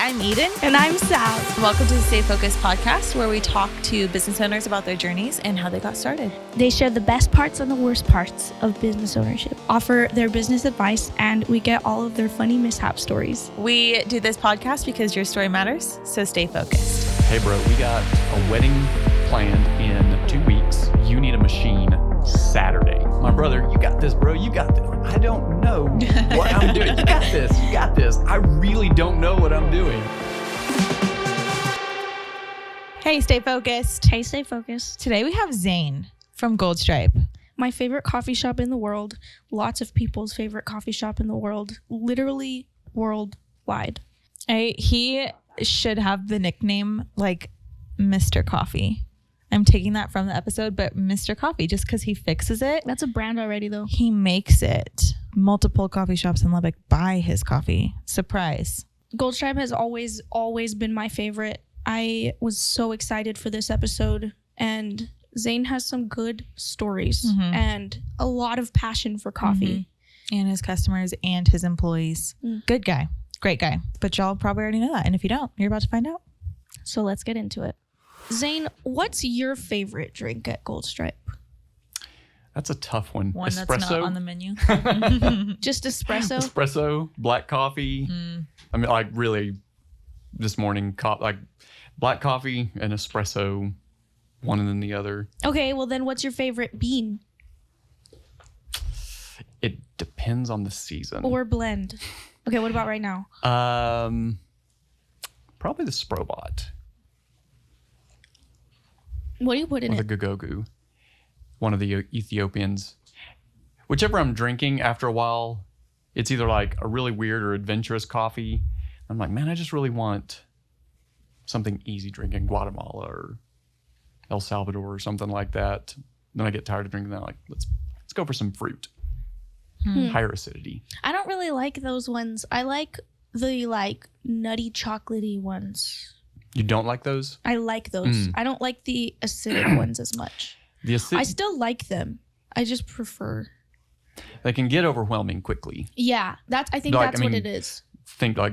I'm Eden. And I'm Sal. Welcome to the Stay Focused podcast, where we talk to business owners about their journeys and how they got started. They share the best parts and the worst parts of business ownership, offer their business advice, and we get all of their funny mishap stories. We do this podcast because your story matters, so stay focused. Hey bro, we got a wedding planned in 2 weeks. You need a machine Saturday. My brother, you got this, bro. You got this. I don't know what I'm doing. You got this. You got this. I really don't know what I'm doing. Hey, stay focused. Hey, stay focused. Today we have Zane from Gold Stripe. My favorite coffee shop in the world. Lots of people's favorite coffee shop in the world. Literally worldwide. He should have the nickname like Mr. Coffee. I'm taking that from the episode, but Mr. Coffee, just because he fixes it. That's a brand already, though. He makes it. Multiple coffee shops in Lubbock buy his coffee. Surprise. Gold Stripe has always been my favorite. I was so excited for this episode, and Zane has some good stories and a lot of passion for coffee. And his customers and his employees. Good guy. Great guy. But y'all probably already know that. And if you don't, you're about to find out. So let's get into it. Zane, what's your favorite drink at Gold Stripe? That's a tough one. One Espresso? that's not on the menu. Just espresso? Espresso, black coffee. I mean, like really this morning, like black coffee and espresso, one and then the other. Okay, well then what's your favorite bean? It depends on the season. Or blend. Okay, what about right now? Probably the Sprobot. What do you put in or it? the Gogogu. One of the Ethiopians. Whichever I'm drinking, after a while, it's either like a really weird or adventurous coffee. I'm like, man, I just really want something easy drinking, Guatemala or El Salvador or something like that. Then I get tired of drinking that. Like, let's go for some fruit. Higher acidity. I don't really like those ones. I like the nutty chocolatey ones. You don't like those? I like those. I don't like the acidic ones as much. I still like them. I just prefer. They can get overwhelming quickly. Yeah, I think that's what it is. Think like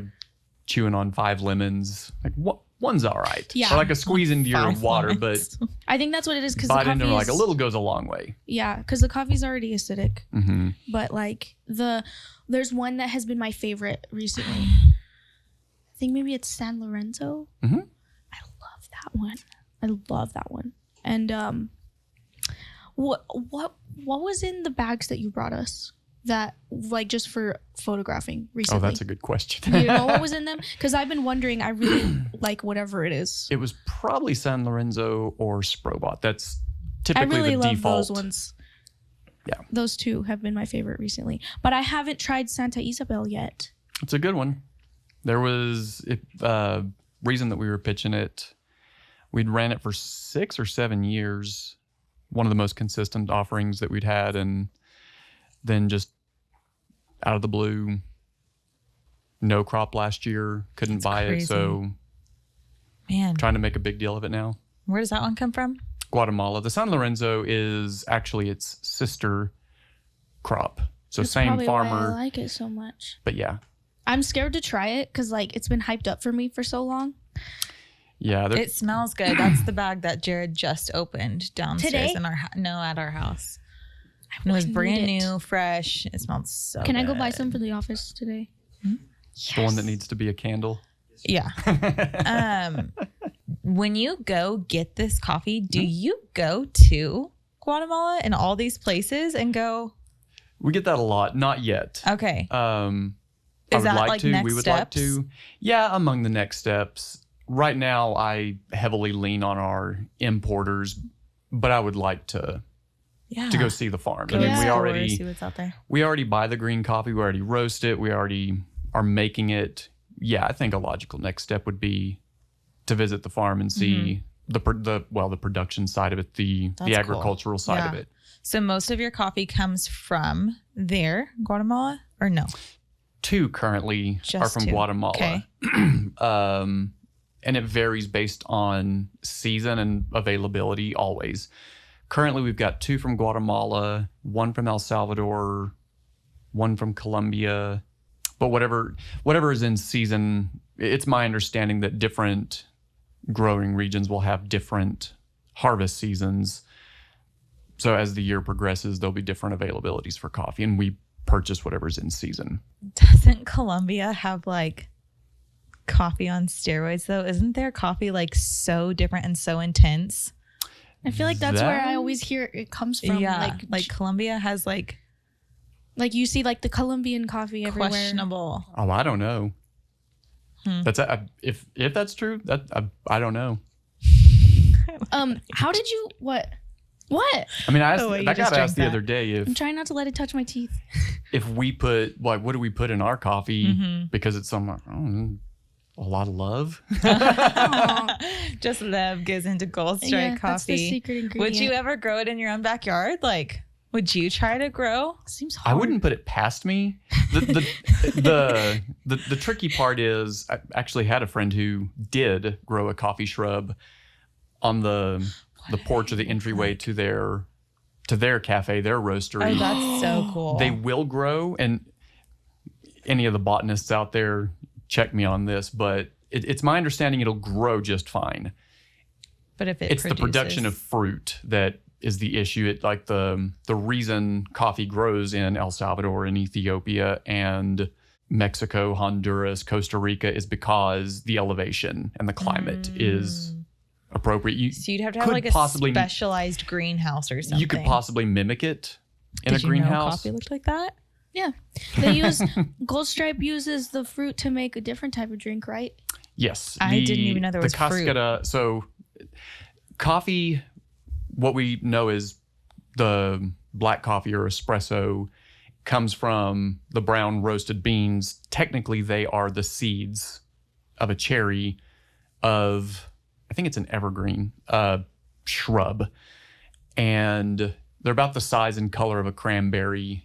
chewing on 5 lemons. Like one's all right. Yeah. Or like a squeeze into your water, lemons. but I think that's what it is because the bite coffee into like a little goes a long way. Yeah, because the coffee's already acidic. But like there's one that has been my favorite recently. I think maybe it's San Lorenzo. I love that one. And what was in the bags that you brought us that like just for photographing recently? Oh, that's a good question. Do you know what was in them? Because I've been wondering. I really like whatever it is. It was probably San Lorenzo or Sprobot. That's typically I really the love default. those ones. Yeah, those two have been my favorite recently. But I haven't tried Santa Isabel yet. it's a good one. There was a reason that we were pitching it. We'd ran it for 6 or 7 years. One of the most consistent offerings that we'd had, and then just out of the blue, no crop last year, couldn't buy it. So Man, trying to make a big deal of it now. where does that one come from? Guatemala. The San Lorenzo is actually its sister crop. So That's same probably farmer. why I like it so much. But yeah. I'm scared to try it because like it's been hyped up for me for so long. Yeah. It smells good. That's the bag that Jared just opened downstairs Today? in at our house. And it was brand new, fresh. It smelled so Can good. I go buy some for the office today? The one that needs to be a candle. Yeah. When you go get this coffee, do you go to Guatemala and all these places and go? We get that a lot. Not yet. Okay. I Is would that like like to. next We would steps? like to. Yeah, among the next steps. Right now, I heavily lean on our importers, but I would like to go see the farms. I mean, explore, see what's out there. we already buy the green coffee. We already roast it. We already are making it. Yeah, I think a logical next step would be to visit the farm and see the production side of it, the That's cool. agricultural side of Yeah. it. So most of your coffee comes from there, Guatemala, or no? 2 currently Just are from 2. Guatemala. Okay. And it varies based on season and availability always. Currently, we've got 2 from Guatemala, 1 from El Salvador, 1 from Colombia. But whatever is in season it's my understanding that different growing regions will have different harvest seasons. So as the year progresses, there'll be different availabilities for coffee, and we purchase whatever's in season. Doesn't Colombia have like coffee on steroids though? Isn't their coffee like so different and so intense? I feel like that's where I always hear it comes from. Yeah, like Colombia has like you see like the Colombian coffee everywhere. questionable. Oh, I don't know. That's if that's true. That I don't know. How did you what? I mean, I asked, Oh, wait, you that just got asked the drank other day I'm trying not to let it touch my teeth. if we put like what do we put in our coffee because it's some a lot of love. Just love goes into Gold Strike Yeah, coffee. that's the secret ingredient. Would you ever grow it in your own backyard? Like, would you try to grow? Seems I hard. wouldn't put it past me. The tricky part is I actually had a friend who did grow a coffee shrub on the porch or the entryway to their cafe, their roastery. Oh, that's so cool. They will grow, and any of the botanists out there, check me on this, but it's my understanding it'll grow just fine. But if It's the production of fruit that is the issue. It like the reason coffee grows in El Salvador and Ethiopia and Mexico, Honduras, Costa Rica is because the elevation and the climate is appropriate. So you'd have to have could like a specialized greenhouse or something. You could possibly mimic it in Did a greenhouse. You know coffee looked like that? Yeah. They use Gold Stripe uses the fruit to make a different type of drink, right? Yes. I didn't even know there was fruit. So coffee, what we know is the black coffee or espresso comes from the brown roasted beans. Technically, they are the seeds of a cherry of, I think it's an evergreen shrub. And they're about the size and color of a cranberry.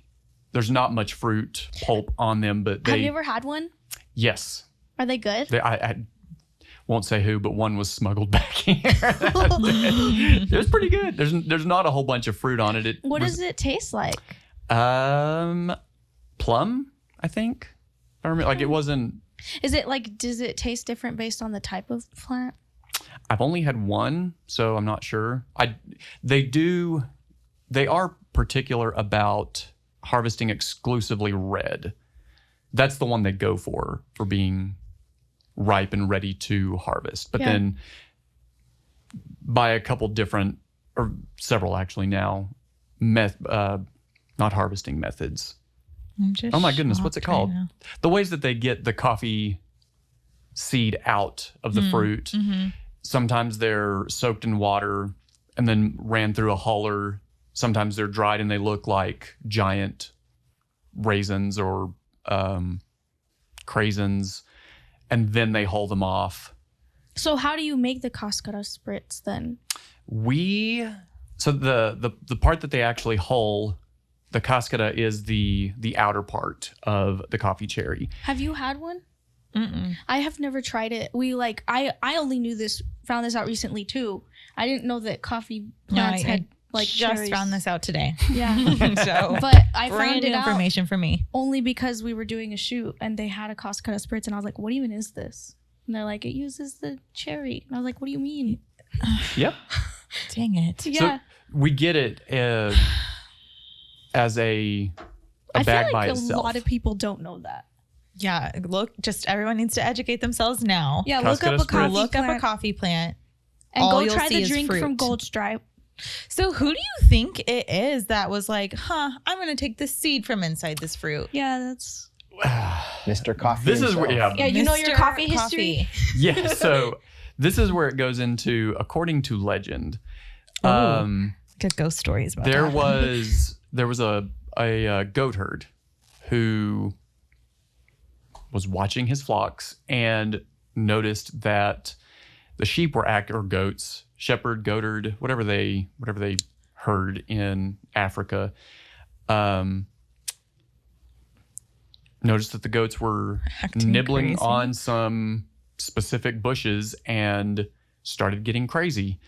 There's not much fruit pulp on them, but Have you ever had one? Yes. Are they good? I won't say who, but one was smuggled back here. It was pretty good. There's not a whole bunch of fruit on it. What does it taste like? Plum, I think. I remember, like it wasn't. Is it like, does it taste different based on the type of plant? I've only had one, so I'm not sure. They are particular about harvesting exclusively red. That's the one they go for being ripe and ready to harvest. But then by a couple different, or several actually now, not harvesting methods. Oh my goodness, what's it called? Right, The ways that they get the coffee seed out of the fruit. Mm-hmm. Sometimes they're soaked in water and then ran through a huller. Sometimes they're dried and they look like giant raisins or craisins, and then they hull them off. So how do you make the cascara spritz then? So the part that they actually hull, the cascara is the outer part of the coffee cherry. Have you had one? Mm-mm. I have never tried it. I only found this out recently too. I didn't know that coffee plants had like just cherries. found this out today. Yeah. So But I brand found new it out information for me. only because we were doing a shoot and they had a cascara spritz and I was like, what even is this? And they're like, it uses the cherry. And I was like, what do you mean? Yep. Dang it. Yeah. So we get it as a I bag feel by like itself. a lot of people don't know that. Yeah, just everyone needs to educate themselves now. Yeah, Cascara look up a spritz. coffee Look up plant a coffee plant. and all go you'll try see the is drink from fruit. Gold Stripe. So who do you think it is that was like, I'm going to take the seed from inside this fruit? Yeah, that's Mr. Coffee. This is himself. where, Yeah, you know your Mr. coffee history? yeah. So this is where it goes into, according to legend, Good ghost stories about there that. was a goat herd who was watching his flocks and noticed that the sheep were or goats, shepherd, goatherd, whatever they herd in Africa, noticed that the goats were Acting nibbling crazy. on some specific bushes and started getting crazy.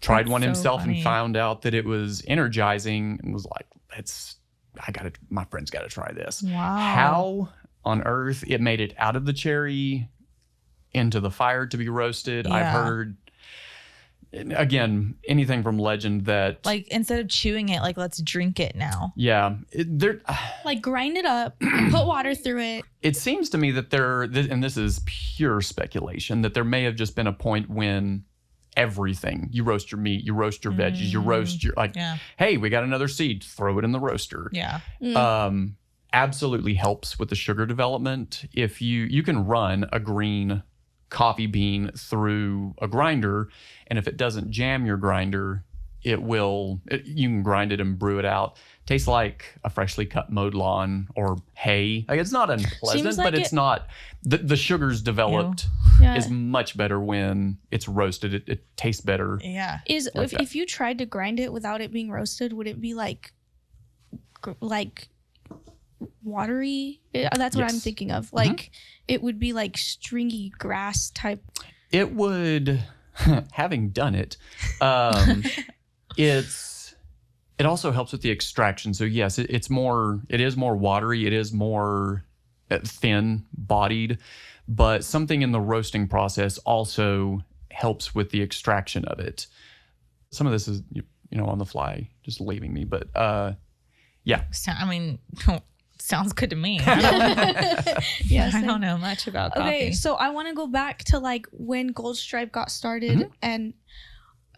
Tried That's one so himself funny. and found out that it was energizing and was like, my friend's got to try this. Wow. How on earth. It made it out of the cherry into the fire to be roasted. Yeah. I've heard, again, anything from legend that Like instead of chewing it, like let's drink it now. yeah, Like grind it up, put water through it. it seems to me that and this is pure speculation, that there may have just been a point when everything, you roast your meat, you roast your veggies, you roast your, like, hey, we got another seed, throw it in the roaster. Yeah. Absolutely helps with the sugar development. If you can run a green coffee bean through a grinder, and if it doesn't jam your grinder, you can grind it and brew it out. Tastes like a freshly cut mowed lawn or hay. Like, it's not unpleasant, like but it's not, the sugars developed Yeah. is much better when it's roasted. It tastes better. Yeah. If you tried to grind it without it being roasted, would it be like watery? That's what I'm Yes. thinking of. Like it would be like stringy grass type. It would, having done it, it also helps with the extraction. So yes, it is more watery. It is more thin bodied, but something in the roasting process also helps with the extraction of it. Some of this is, on the fly, just leaving me, but yeah. So, I mean, sounds good to me. Yes. I don't know much about coffee. Okay, so I want to go back to like when Gold Stripe got started, and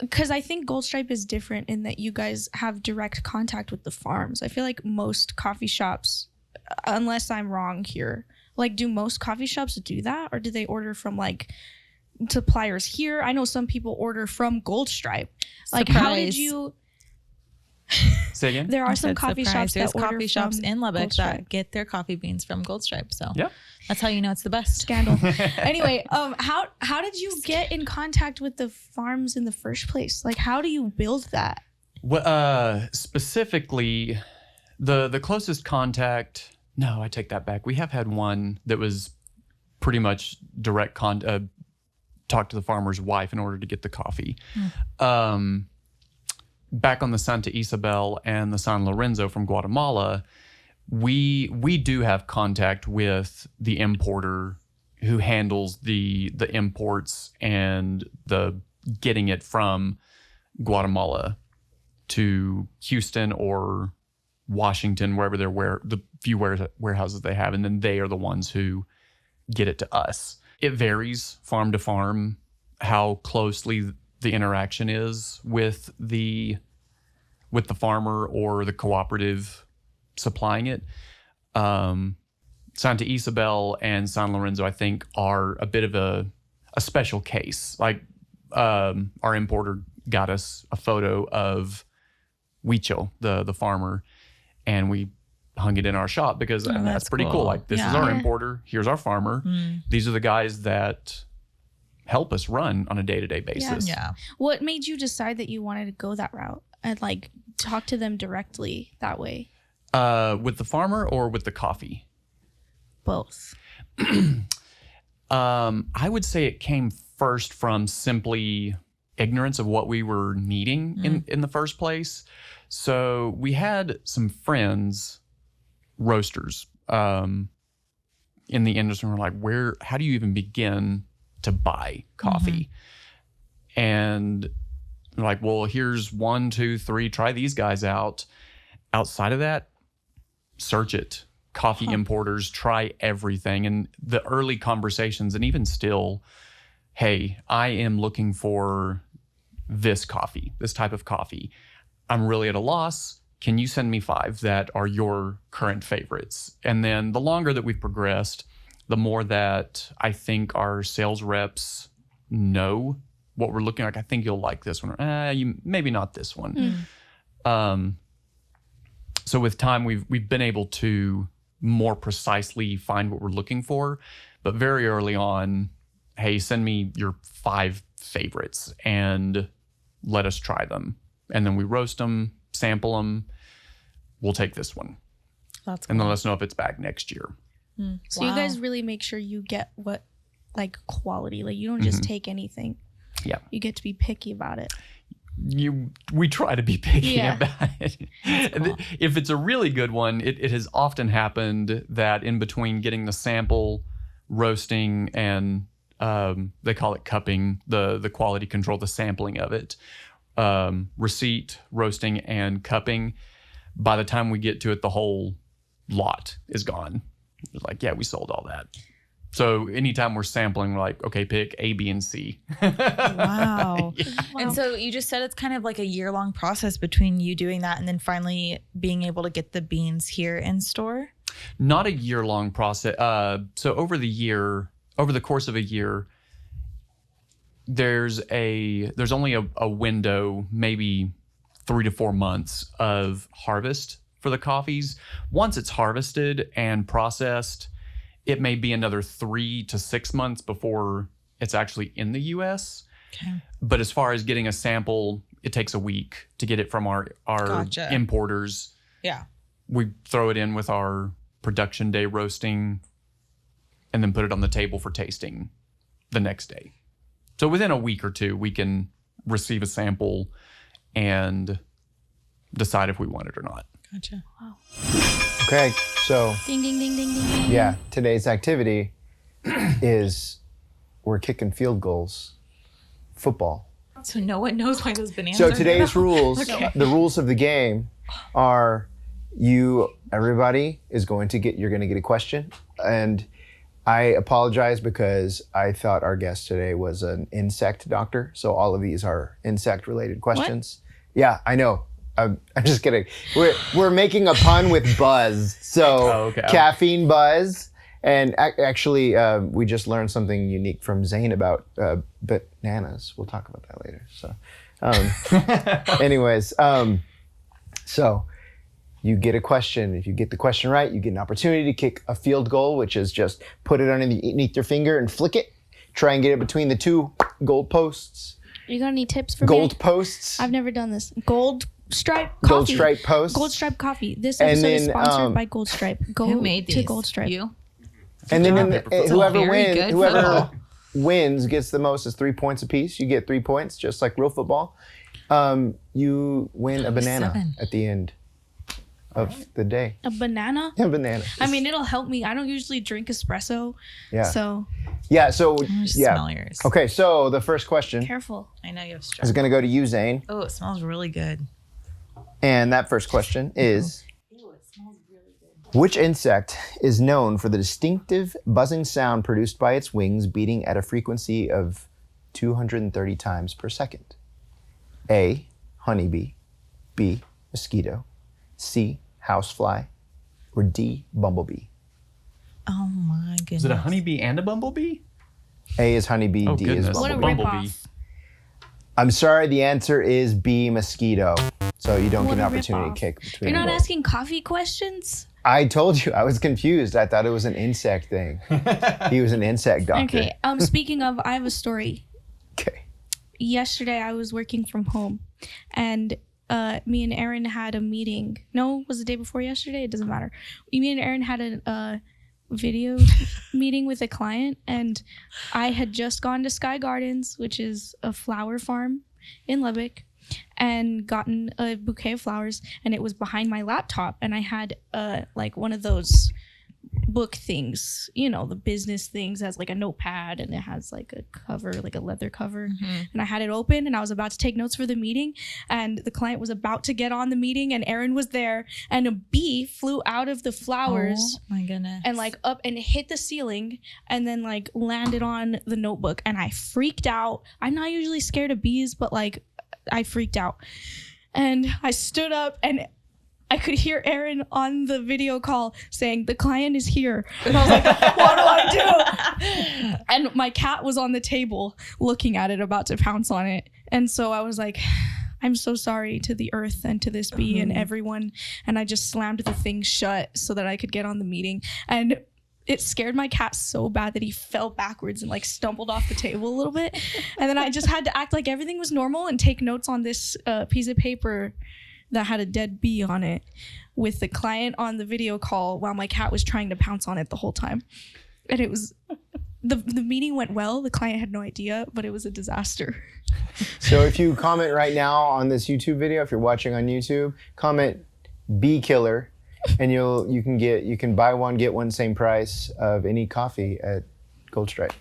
because I think Gold Stripe is different in that you guys have direct contact with the farms. I feel like most coffee shops, unless I'm wrong here, like do most coffee shops do that, or do they order from like suppliers here? I know some people order from Gold Stripe. Like, how did Surprise. you? Say again? There I are some said coffee surprise. shops There's that order coffee shops from in Lubbock Gold Stripe. that get their coffee beans from Gold Stripe. So Yeah. that's how you know it's the best. Scandal. Anyway, how did you get in contact with the farms in the first place? Like, how do you build that? Well, specifically, the closest contact. No, I take that back. We have had one that was pretty much direct talk to the farmer's wife in order to get the coffee. Back on the Santa Isabel and the San Lorenzo from Guatemala, we do have contact with the importer who handles the imports and the getting it from Guatemala to Houston or Washington, wherever the few warehouses they have, and then they are the ones who get it to us. It varies farm to farm how closely the interaction is with the farmer or the cooperative supplying it. Santa Isabel and San Lorenzo, I think, are a bit of a special case. Like, our importer got us a photo of Huicho, the farmer, and we hung it in our shop because that's pretty cool. Like, this is our importer. Here's our farmer. These are the guys that help us run on a day-to-day basis. Yeah. What made you decide that you wanted to go that route and like talk to them directly that way? With the farmer or with the coffee? Both. I would say it came first from simply ignorance of what we were needing in the first place. So we had some friends, roasters, in the industry. We're like, how do you even begin to buy coffee? And they're like, well, here's 1, 2, 3, try these guys out. Outside of that, search it. Coffee importers, try everything. And the early conversations, and even still, hey, I am looking for this coffee, this type of coffee. I'm really at a loss. Can you send me 5 that are your current favorites? And then the longer that we've progressed, the more that I think our sales reps know what we're looking like. I think you'll like this one. Maybe not this one. So with time, we've been able to more precisely find what we're looking for. But very early on, hey, send me your 5 favorites and let us try them. And then we roast them, sample them. We'll take this one. That's cool. And then let us know if it's back next year. So you guys really make sure you get what, like, quality. Like, you don't just take anything. Yeah. You get to be picky about it. we try to be picky Yeah. about it. Cool. If it's a really good one, it has often happened that in between getting the sample, roasting, and they call it cupping, the quality control, the sampling of it, receipt, roasting, and cupping, by the time we get to it, the whole lot is gone. It's like, yeah, we sold all that. So anytime we're sampling, we're like, okay, pick A, B, and C. Wow. Yeah. And so you just said it's kind of like a year-long process between you doing that and then finally being able to get the beans here in store? Not a year-long process. So over the course of a year, there's only a window, maybe 3 to 4 months of harvest for the coffees. Once it's harvested and processed, it may be another 3 to 6 months before it's actually in the U.S. Okay. But as far as getting a sample, it takes a week to get it from our Gotcha. importers. Yeah. We throw it in with our production day roasting and then put it on the table for tasting the next day. So within a week or two, we can receive a sample and decide if we want it or not. Gotcha. Okay, so Ding, ding, ding, ding, ding, ding. yeah, today's activity is we're kicking field goals, football. So no one knows why those bananas So are today's here. rules, Okay. the rules of the game are everybody is going to get, you're going to get a question. And I apologize because I thought our guest today was an insect doctor. So all of these are insect related questions. Yeah, I know. I'm just kidding. We're making a pun with buzz. So okay. caffeine buzz. And actually, we just learned something unique from Zane about bananas. We'll talk about that later. So, anyways, so you get a question. If you get the question right, you get an opportunity to kick a field goal, which is just put it underneath your finger and flick it. Try and get it between the two goal posts. You got any tips for Gold me? posts. I've never done this. Gold Stripe Coffee. Gold stripe posts. Gold Stripe Coffee. This And episode is then, sponsored by Gold Stripe. Go Who made these? to Gold Stripe. You? And then whoever Very good whoever football. wins gets the most is 3 points apiece. You get 3 points, just like real football. You win a banana 7. at the end of the day. A banana? A banana. I mean, it'll help me. I don't usually drink espresso. Yeah. So Yeah. So Just yeah. smell yours. Okay. So the first question careful. I know you have is stress. going to go to you, Zane, Oh, it smells really good. and that first question is: which insect is known for the distinctive buzzing sound produced by its wings beating at a frequency of 230 times per second? A, honeybee, B, mosquito, C, housefly, or D, bumblebee? Oh my goodness. Is it a honeybee and a bumblebee? A is honeybee, Oh, D goodness. is What a bumblebee. Bumblebee. ripoff. I'm sorry, the answer is B, mosquito. So you don't What get an a opportunity ripoff. to kick between You're not both. asking coffee questions? I told you, I was confused. I thought it was an insect thing. He was an insect doctor. Okay. Speaking of, I have a story. Okay. Yesterday I was working from home and me and Aaron had a meeting. No, was it the day before yesterday? It doesn't matter. Me and Aaron had a video meeting with a client, and I had just gone to Sky Gardens, which is a flower farm in Lubbock, and gotten a bouquet of flowers, and it was behind my laptop, and I had like one of those book things, you know, the business things, has like a notepad and it has like a cover, like a leather cover. And I had it open and I was about to take notes for the meeting, and the client was about to get on the meeting, and Aaron was there, and a bee flew out of the flowers Oh my goodness. and like up and hit the ceiling and then like landed on the notebook, and I freaked out. I'm not usually scared of bees, but like I freaked out, and I stood up and I could hear Aaron on the video call saying, "The client is here." And I was like, what do I do? And my cat was on the table looking at it, about to pounce on it. And so I was like, I'm so sorry to the earth and to this bee and everyone. And I just slammed the thing shut so that I could get on the meeting. And it scared my cat so bad that he fell backwards and like stumbled off the table a little bit. And then I just had to act like everything was normal and take notes on this piece of paper that had a dead bee on it with the client on the video call while my cat was trying to pounce on it the whole time. And it was the meeting went well. The client had no idea, but it was a disaster. So if you comment right now on this YouTube video, if you're watching on YouTube, comment bee killer, and you can buy one, get one, same price of any coffee at Gold Stripe.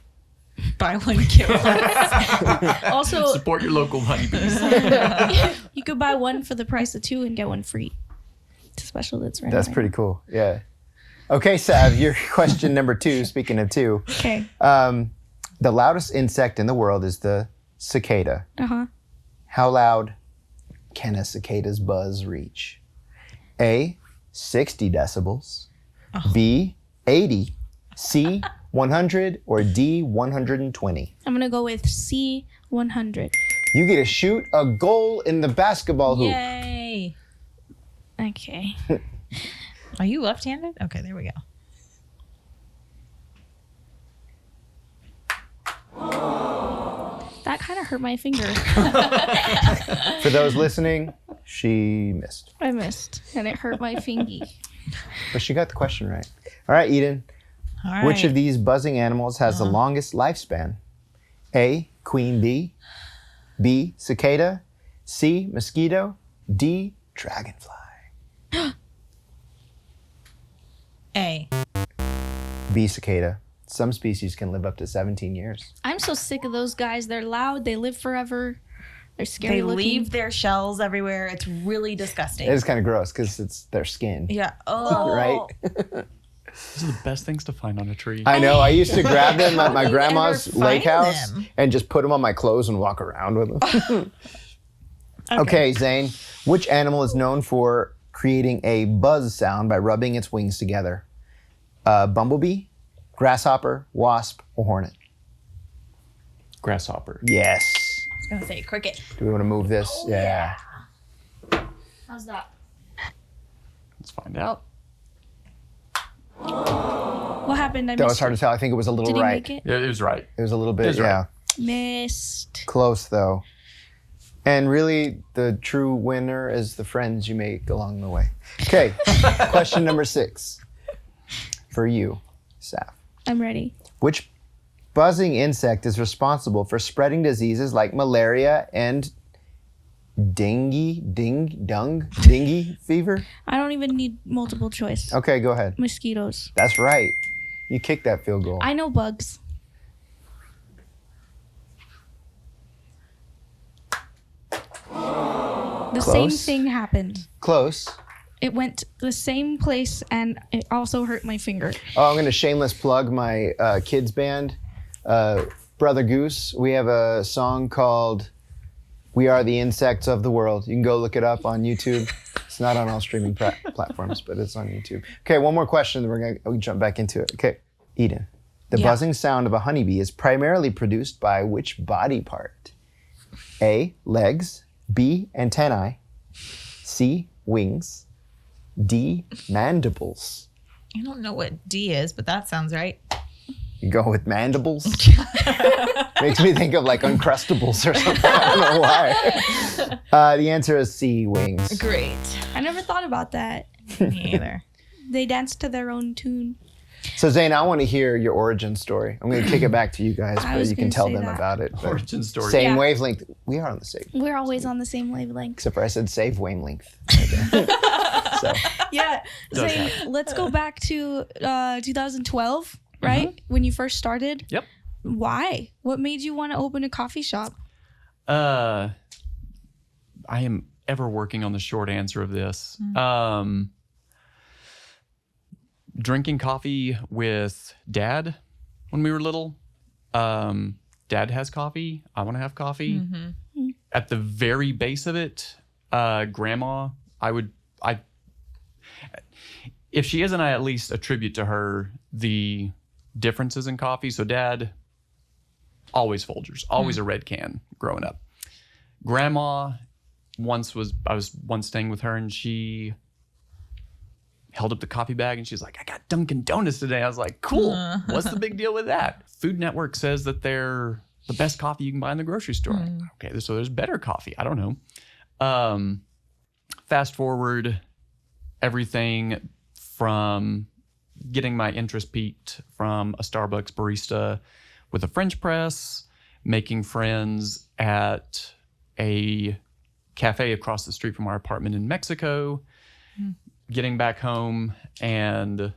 Buy one, get one. Also, Support your local honeybees. you could buy one for the price of 2 and get one free. It's a special that's right. That's pretty cool. Yeah. Okay, Sav, your question number 2, speaking of 2. Okay. The loudest insect in the world is the cicada. Uh-huh. How loud can a cicada's buzz reach? A, 60 decibels. B, 80. C, 100. Or D, 120. I'm going to go with C, 100. You get to shoot a goal in the basketball hoop. Yay. Okay. Are you left-handed? Okay, there we go. That kind of hurt my finger. For those listening, she missed. I missed, and it hurt my fingy. But she got the question right. All right, Eden. All right. Which of these buzzing animals has the longest lifespan? A, queen bee. B, cicada. C, mosquito. D, dragonfly. A. B, cicada. Some species can live up to 17 years. I'm so sick of those guys. They're loud. They live forever. They're scary They looking. leave their shells everywhere. It's really disgusting. It is kind of gross because it's their skin. Yeah. Oh. Right? These are the best things to find on a tree. I know. I used to grab them at my How do you grandma's ever lake find house them? and just put them on my clothes and walk around with them. Okay, Zane. Which animal is known for creating a buzz sound by rubbing its wings together? Bumblebee, grasshopper, wasp, or hornet? Grasshopper. Yes. I was going to say cricket. Do we want to move this? Yeah. How's that? Let's find out. What happened? I That missed was hard to tell. I think it was a little Did he right. make it? Yeah, it was right. It was a little It bit, was yeah. right. Missed. Close, though. And really, the true winner is the friends you make along the way. Okay, question number 6. For you, Saf. I'm ready. Which buzzing insect is responsible for spreading diseases like malaria and dengue fever? I don't even need multiple choice. Okay, go ahead. Mosquitoes. That's right. You kicked that field goal. I know bugs. The same Close. thing happened. Close. It went the same place and it also hurt my finger. Oh, I'm going to shameless plug my kids band, Brother Goose. We have a song called We Are the Insects of the World. You can go look it up on YouTube. It's not on all streaming platforms, but it's on YouTube. Okay, one more question, then we're going to jump back into it. Okay, Eden. The buzzing sound of a honeybee is primarily produced by which body part? A, legs. B, antennae. C, wings. D, mandibles. I don't know what D is, but that sounds right. You go with mandibles? Makes me think of like Uncrustables or something. I don't know why. The answer is C, wings. Great. I never thought about that. Me either. They dance to their own tune. So Zane, I want to hear your origin story. I'm going to kick it back to you guys, I but was you can gonna tell say them that. about it. But Origin story. Same Yeah. wavelength. We are on the same. We're always on the same wavelength. Except for I said save wavelength. So Yeah. Does Zane, let's go back to 2012, right? When you first started. Yep. Why? What made you want to open a coffee shop? I am ever working on the short answer of this. Drinking coffee with Dad when we were little. Dad has coffee. I want to have coffee. At the very base of it, Grandma, if she isn't, I at least attribute to her the differences in coffee. So Dad, always Folgers, always a red can growing up. Grandma, I was once staying with her and she held up the coffee bag and she's like, I got Dunkin' Donuts today. I was like, cool. What's the big deal with that? Food Network says that they're the best coffee you can buy in the grocery store. Okay, so there's better coffee. I don't know. Fast forward, everything from getting my interest peaked from a Starbucks barista with a French press, making friends at a cafe across the street from our apartment in Mexico, getting back home, and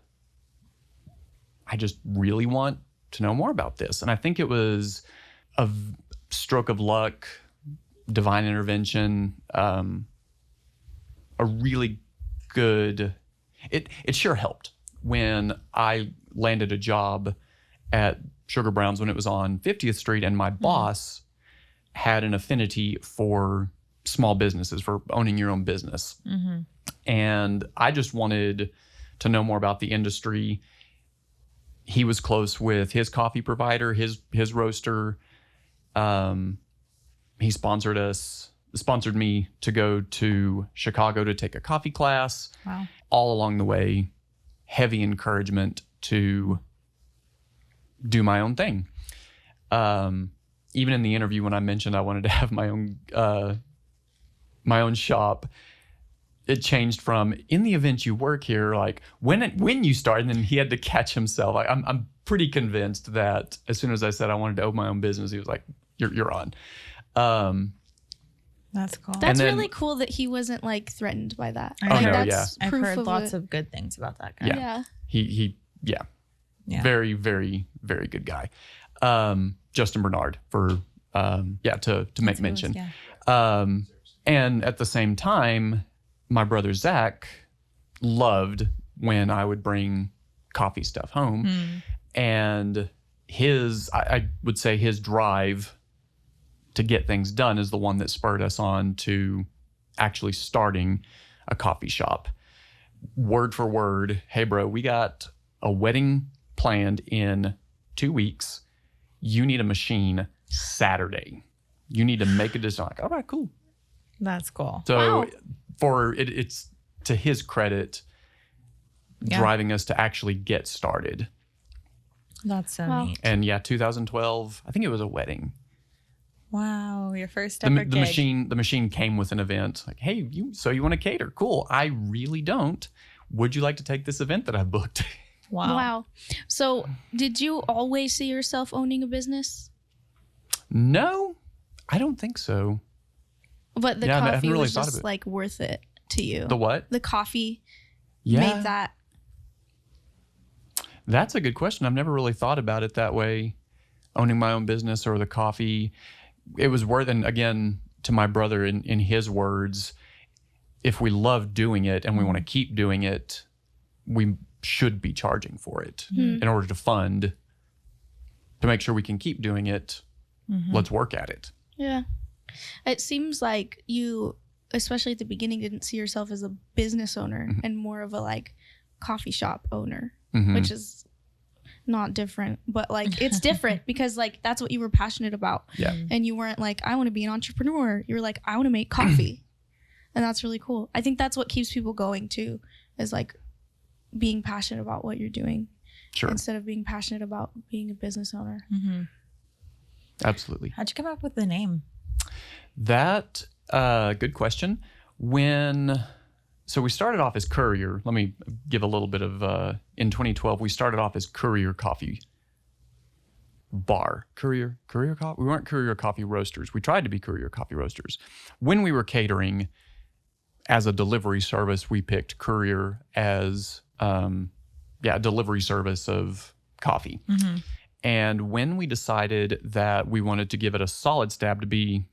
I just really want to know more about this. And I think it was a stroke of luck, divine intervention, a really good, it sure helped when I landed a job at Sugar Brown's when it was on 50th Street, and my boss had an affinity for small businesses, for owning your own business. And I just wanted to know more about the industry. He was close with his coffee provider, his roaster. He sponsored me to go to Chicago to take a coffee class. Wow. All along the way, heavy encouragement to do my own thing. Even in the interview when I mentioned I wanted to have my own shop, it changed from, in the event you work here, like when you start, and then he had to catch himself. I'm pretty convinced that as soon as I said I wanted to open my own business, he was like, you're on. That's cool. That's then- really cool that he wasn't like threatened by that. Oh, Like, no, that's I've proof heard of lots it. of good things about that guy. Yeah. He Yeah. very, very, very good guy. Justin Bernard to make mention. Yeah. And at the same time, my brother Zach loved when I would bring coffee stuff home. And I would say his drive to get things done is the one that spurred us on to actually starting a coffee shop. Word for word, hey bro, we got a wedding planned in 2 weeks. You need a machine Saturday. You need to make a decision. Like, all right, cool. That's cool. So it's to his credit, driving us to actually get started. That's so Wow. neat. And 2012, I think it was a wedding. Wow, your first The ever gig. machine came with an event. Like, hey, you want to cater? Cool. I really don't. Would you like to take this event that I booked? Wow. So, did you always see yourself owning a business? No, I don't think so. But the Yeah, I haven't coffee really was thought of just it. like worth it to you. The what? The coffee Yeah, made that. that's a good question. I've never really thought about it that way. Owning my own business or the coffee. It was worth, and again, to my brother, in his words, if we love doing it and we want to keep doing it, we should be charging for it in order to make sure we can keep doing it. Let's work at it. Yeah. It seems like you, especially at the beginning, didn't see yourself as a business owner and more of a like coffee shop owner, which is not different, but like it's different because like that's what you were passionate about. Yeah. And you weren't like, I want to be an entrepreneur. You were like, I want to make coffee. And that's really cool. I think that's what keeps people going too, is like being passionate about what you're doing Sure. instead of being passionate about being a business owner. Absolutely. How'd you come up with the name? That, good question. So we started off as Courier. Let me give a little bit of, in 2012, we started off as Courier Coffee Bar. Courier Coffee? We weren't Courier Coffee Roasters. We tried to be Courier Coffee Roasters. When we were catering as a delivery service, we picked Courier as, a delivery service of coffee. And when we decided that we wanted to give it a solid stab to be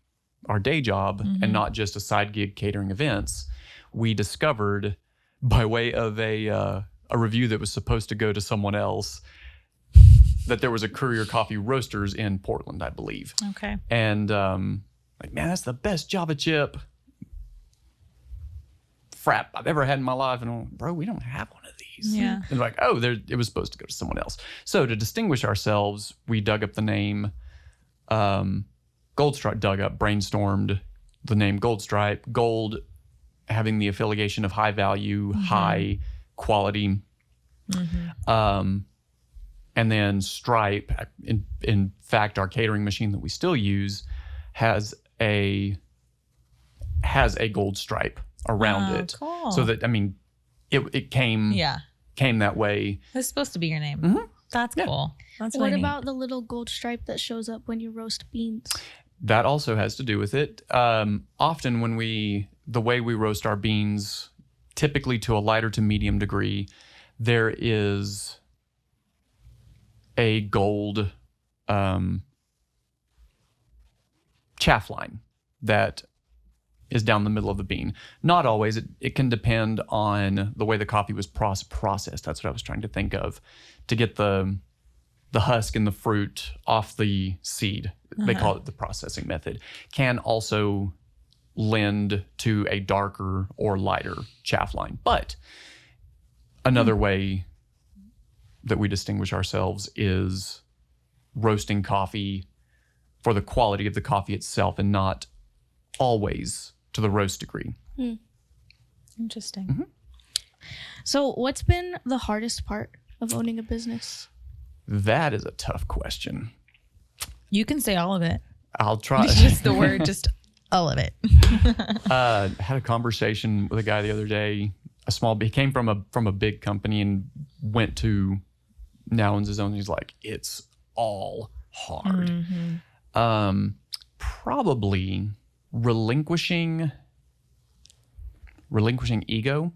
our day job and not just a side gig catering events, we discovered, by way of a review that was supposed to go to someone else, that there was a Courier Coffee Roasters in Portland, I believe. Okay. And like, man, that's the best Java chip frap I've ever had in my life. And I'm like, bro, we don't have one of these. Yeah. And like, oh, it was supposed to go to someone else. So to distinguish ourselves, we dug up the name Goldstripe, brainstormed the name Gold Stripe. Gold having the affiliation of high value, high quality. And then Stripe, in fact, our catering machine that we still use has a gold stripe around it. Cool. So that, I mean, it came came that way. It's supposed to be your name. Mhm. That's Yeah. cool. That's What really neat. about the little gold stripe that shows up when you roast beans? That also has to do with it. Often when the way we roast our beans, typically to a lighter to medium degree, there is a gold chaff line that is down the middle of the bean. Not always. It can depend on the way the coffee was processed. That's what I was trying to think of, to get the husk and the fruit off the seed. They call it the processing method. Can also lend to a darker or lighter chaff line. But another way that we distinguish ourselves is roasting coffee for the quality of the coffee itself and not always to the roast degree. Interesting. Mm-hmm. So, what's been the hardest part of owning a business? That is a tough question. You can say all of it. I'll try. Just the word, just all of it. Had a conversation with a guy the other day. He came from a big company and went to now owns his own. He's like, it's all hard. Probably relinquishing ego.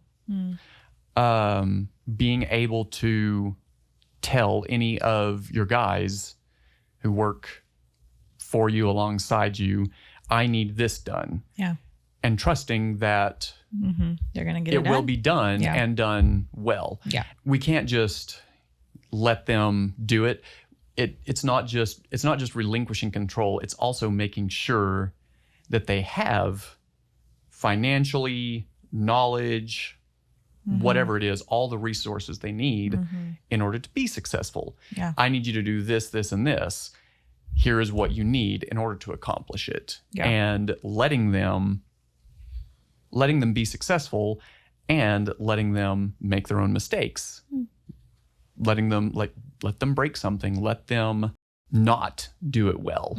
Being able to tell any of your guys who work for you alongside you, I need this done. Yeah. And trusting that They're going to get it it done. will be done Yeah. and done well. Yeah. We can't just let them do it. It's not just relinquishing control. It's also making sure that they have financially, knowledge, whatever it is, all the resources they need in order to be successful. Yeah. I need you to do this, this, and this. Here is what you need in order to accomplish it. Yeah. And letting them be successful and letting them make their own mistakes. Letting them let them break something, let them not do it well,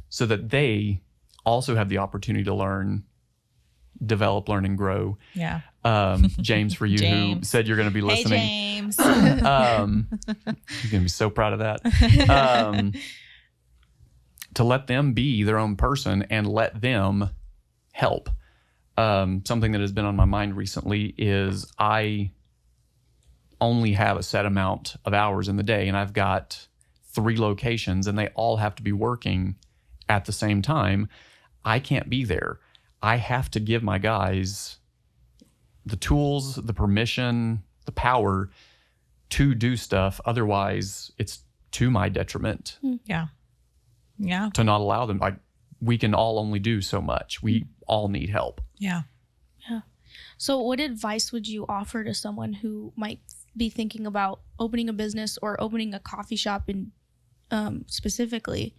so that they also have the opportunity to learn, develop, learn, and grow. Yeah. James, for you who James. said you're going to be Hey, listening. James. You're going to be so proud of that. To let them be their own person and let them help. Something that has been on my mind recently is I only have a set amount of hours in the day, and I've got 3 locations, and they all have to be working at the same time. I can't be there. I have to give my guys the tools, the permission, the power to do stuff. Otherwise, it's to my detriment Yeah. Yeah. to not allow them. Like, we can all only do so much. We all need help. Yeah. So, what advice would you offer to someone who might be thinking about opening a business or opening a coffee shop in specifically?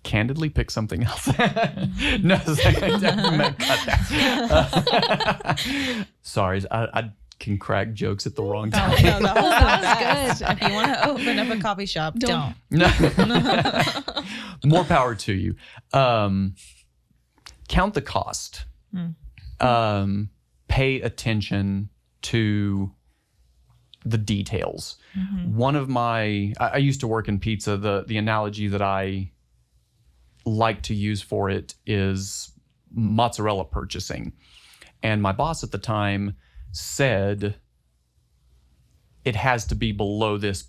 Candidly, pick something else. No, cut that. Sorry, I can crack jokes at the wrong time. No, that was good. If you want to open up a coffee shop, don't. No. More power to you. Count the cost. Pay attention to the details. One of I used to work in pizza. The analogy that I like to use for it is mozzarella purchasing. And my boss at the time said it has to be below this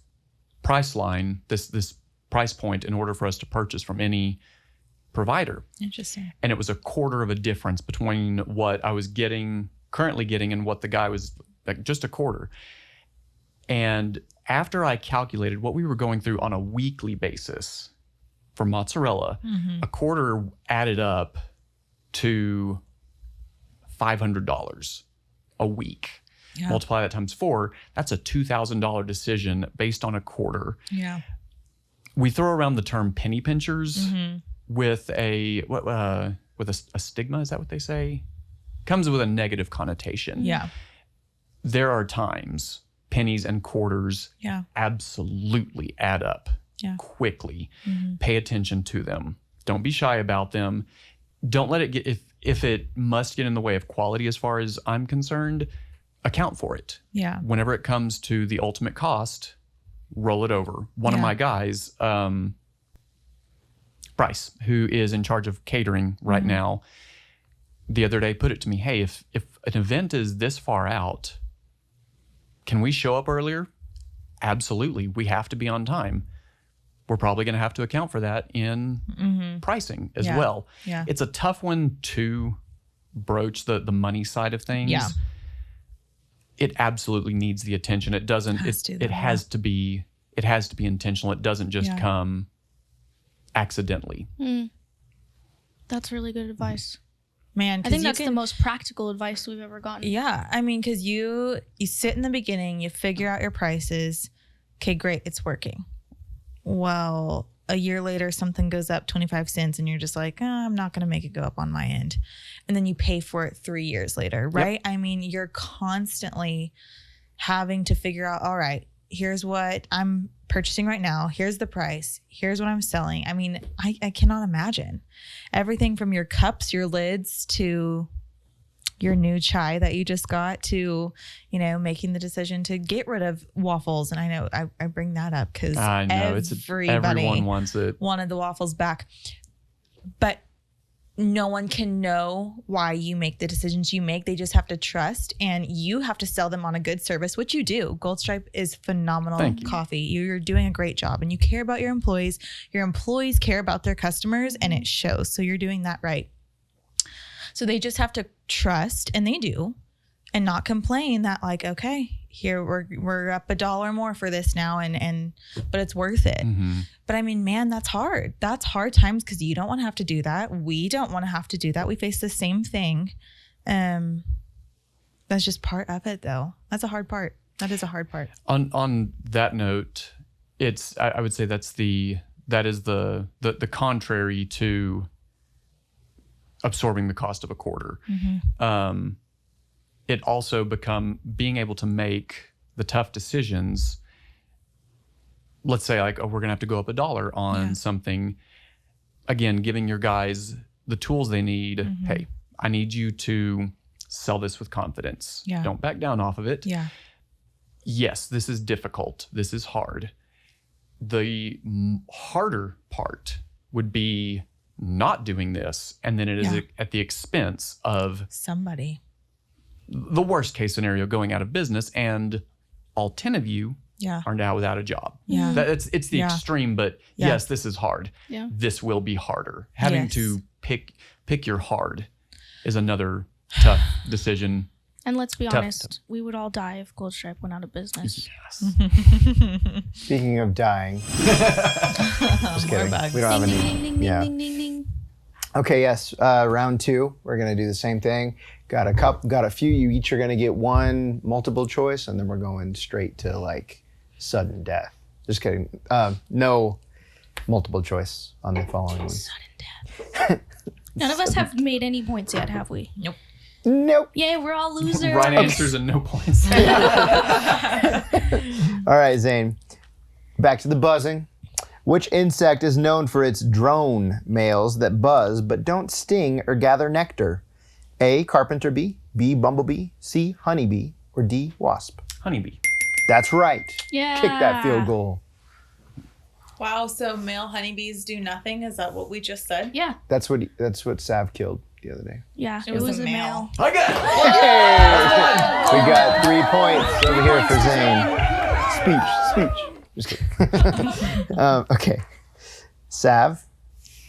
price line, this price point, in order for us to purchase from any provider. Interesting. And it was a quarter of a difference between what I was currently getting and what the guy was, like, just a quarter. And after I calculated what we were going through on a weekly basis for mozzarella, a quarter added up to $500 a week. Yeah. Multiply that times 4, that's a $2,000 decision based on a quarter. Yeah. We throw around the term penny pinchers with a stigma. Is that what they say? Comes with a negative connotation. Yeah. There are times pennies and quarters Yeah. absolutely add up quickly. Pay attention to them. Don't be shy about them. Don't let it get, if it must get in the way of quality, as far as I'm concerned, account for it. Yeah. Whenever it comes to the ultimate cost, roll it over. One of my guys, Bryce, who is in charge of catering right now, the other day put it to me, hey, if an event is this far out, can we show up earlier? Absolutely. We have to be on time. We're probably going to have to account for that in pricing as well. Yeah. It's a tough one to broach the money side of things. Yeah. It absolutely needs the attention. It doesn't, it has to be intentional. It doesn't just come accidentally. That's really good advice. Man, I think that's the most practical advice we've ever gotten. Yeah. I mean, because you sit in the beginning, you figure out your prices. Okay, great. It's working. Well, a year later, something goes up 25 cents and you're just like, I'm not going to make it go up on my end. And then you pay for it 3 years later, right? Yep. I mean, you're constantly having to figure out, all right, here's what I'm purchasing right now. Here's the price. Here's what I'm selling. I mean, I cannot imagine. Everything from your cups, your lids, to your new chai that you just got, to, you know, making the decision to get rid of waffles. And I know I bring that up because everyone wants it. Wanted the waffles back. But no one can know why you make the decisions you make. They just have to trust, and you have to sell them on a good service, which you do. Gold Stripe is phenomenal coffee. You're doing a great job, and you care about your employees. Your employees care about their customers, and it shows. So you're doing that right. So they just have to trust, and they do, and not complain that, like, okay, here we're up $1 more for this now, but it's worth it. But I mean, man, that's hard. That's hard times, because you don't want to have to do that. We don't want to have to do that. We face the same thing. That's just part of it, though. That's a hard part. That is a hard part. On that note, I would say that is the contrary to absorbing the cost of a quarter. It also being able to make the tough decisions. Let's say, like, oh, we're gonna have to go up $1 on something. Again, giving your guys the tools they need. Hey, I need you to sell this with confidence. Don't back down off of it. Yes, this is difficult. This is hard. The harder part would be not doing this, and then it is at the expense of somebody. The worst case scenario, going out of business, and all 10 of you are now without a job. It's the extreme, but yes, this is hard. This will be harder. Having to pick your hard is another tough decision. And let's be honest, we would all die if Gold Stripe went out of business. Yes. Speaking of dying, just kidding. We don't have any. Ding, ding, ding. Okay, yes. Round 2, we're gonna do the same thing. Got a few. You each are gonna get one multiple choice, and then we're going straight to, like, sudden death. Just kidding. No multiple choice on the following ones. Sudden death. None of us have made any points yet, have we? Nope. Yeah, we're all losers. Right answers and no points. All right, Zane. Back to the buzzing. Which insect is known for its drone males that buzz but don't sting or gather nectar? A, carpenter bee, B, bumblebee, C, honeybee, or D, wasp? Honeybee. That's right. Yeah. Kick that field goal. Wow, so male honeybees do nothing? Is that what we just said? Yeah. That's what Sav killed the other day. Yeah, It was a male. I got it. We got 3 points over here for Zane. Speech. Just kidding. Okay. Sav,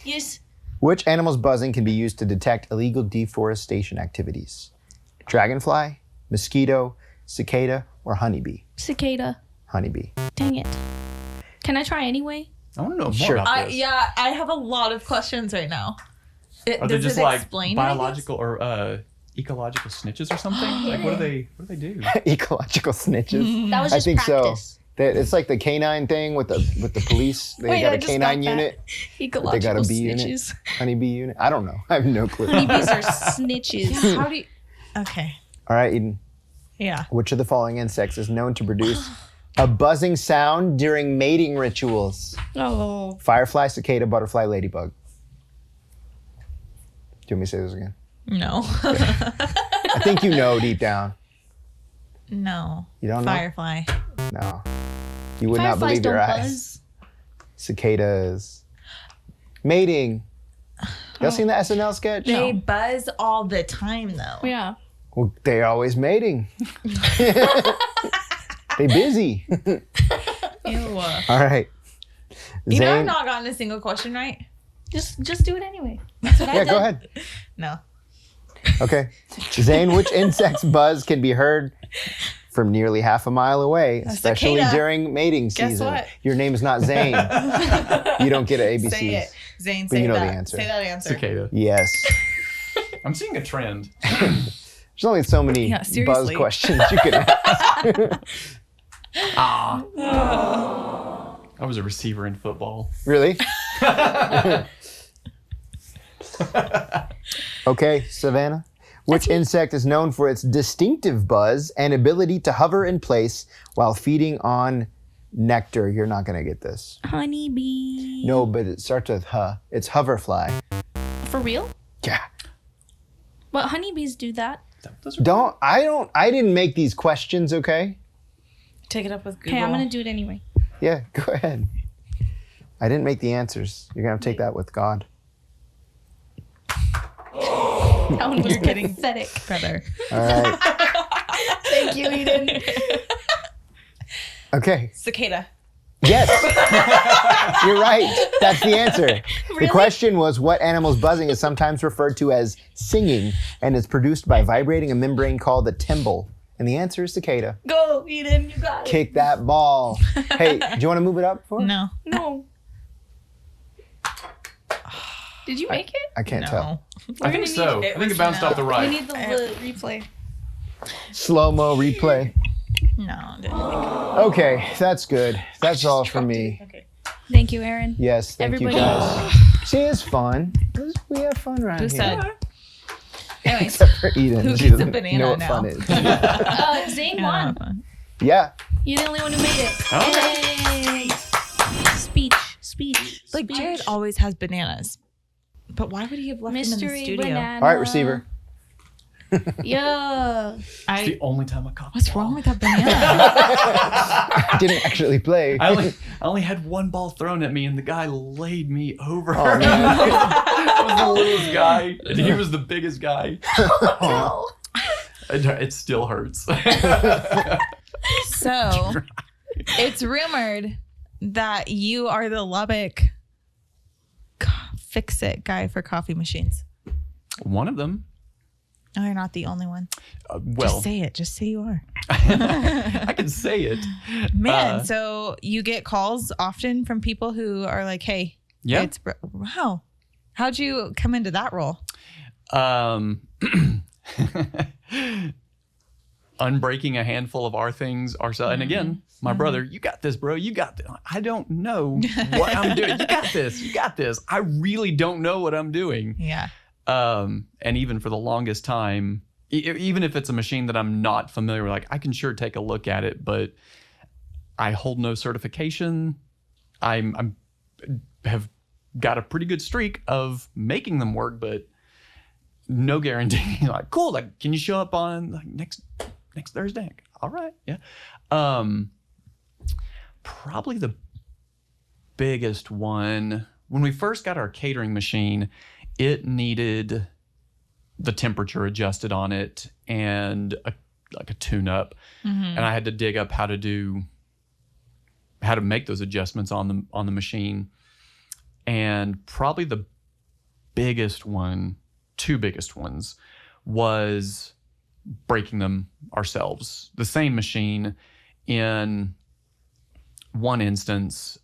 Yes. which animal's buzzing can be used to detect illegal deforestation activities? Dragonfly, mosquito, cicada, or honeybee? Cicada. Honeybee. Dang it. Can I try anyway? I want to know more Sure. about this. I have a lot of questions right now. Are they Does just it like explain biological or ecological snitches or something? Like, what do they do? Ecological snitches. That was I just think practice. so. It's like the canine thing with the police. They Wait, got I a just canine got that. unit. Ecological They got a bee snitches. unit. Honeybee unit. I don't know. I have no clue. Honeybees are snitches. How do you... Okay. All right, Eden. Yeah. Which of the following insects is known to produce a buzzing sound during mating rituals? Oh. Firefly, cicada, butterfly, ladybug. Do you want me to say this again? No. I think you know deep down. No. You don't know? Firefly. No. You would not believe your eyes. Cicadas. Mating. Y'all seen the SNL sketch? They buzz all the time, though. Yeah. Well, they're always mating. They busy. Ew. All right. You know I've Zane. not gotten a single question right? Just do it anyway. That's what I Yeah, did. go ahead. No. Okay. Zane, which insect's buzz can be heard from nearly half a mile away, especially cicada. during mating Guess season? what? Your name is not Zane. You don't get an ABC. Say it. Zane, But say you know that. the answer. Say that answer. Cicada. Yes. I'm seeing a trend. There's only so many Yeah, buzz seriously. questions you could ask. I was a receiver in football. Really? Okay, Savannah. Which insect is known for its distinctive buzz and ability to hover in place while feeding on nectar? You're not going to get this. Honeybee. No, but it starts with huh. It's hoverfly. For real? Yeah. But honeybees do that. I didn't make these questions, okay? Take it up with Google. Okay, I'm gonna do it anyway. Yeah, go ahead. I didn't make the answers. You're going to have to take that with God. That one was You're getting pathetic. better. All right. Thank you, Eden. Okay. Cicada. Yes. You're right. That's the answer. Really? The question was what animal's buzzing is sometimes referred to as singing and is produced by vibrating a membrane called the timbal. And the answer is cicada. Go, Eden. You got it. Kick that ball. Hey, do you want to move it up for? No. No. Did you make it? I can't tell. I think so. I think it bounced off the We right. need the replay. Slow-mo replay. No. Didn't make Okay, that's good. That's all for me. it. Okay. Thank you, Aaron. Yes, thank Everybody- you guys. See, it's fun. We have fun right Who here. said? Anyways. Except for Eden. Who She gets a doesn't banana know what now? fun is. Zane Yeah, won. fun. Yeah. You're the only one who made it. Okay. Yay. Speech. Like Speech. Jared always has bananas. But why would he have left them in the Mystery studio? banana. All right, receiver. Yeah. It's the only time I caught. What's wrong with that banana? I didn't actually play. I only had one ball thrown at me, and the guy laid me over. Oh, man. I was the littlest guy, and he was the biggest guy. No. It still hurts. So, it's rumored that you are the Lubbock fix-it guy for coffee machines. One of them. No, you're not the only one. Well, Just say it. Just say you are. I can say it. Man, so you get calls often from people who are like, hey, Yeah. wow. How'd you come into that role? Unbreaking a handful of our things ourselves. And again, my brother, you got this, bro. You got this. I don't know what I'm doing. You got this. You got this. I really don't know what I'm doing. Yeah. And even for the longest time, even if it's a machine that I'm not familiar with, like I can sure take a look at it, but I hold no certification. I'm have got a pretty good streak of making them work, but no guarantee. Like, cool. Like, can you show up on like next Thursday? All right. Yeah. Probably the biggest one when we first got our catering machine, it needed the temperature adjusted on it and a tune-up. And I had to dig up how to make those adjustments on the machine. And probably the biggest one, two biggest ones, was breaking them ourselves. The same machine. In one instance,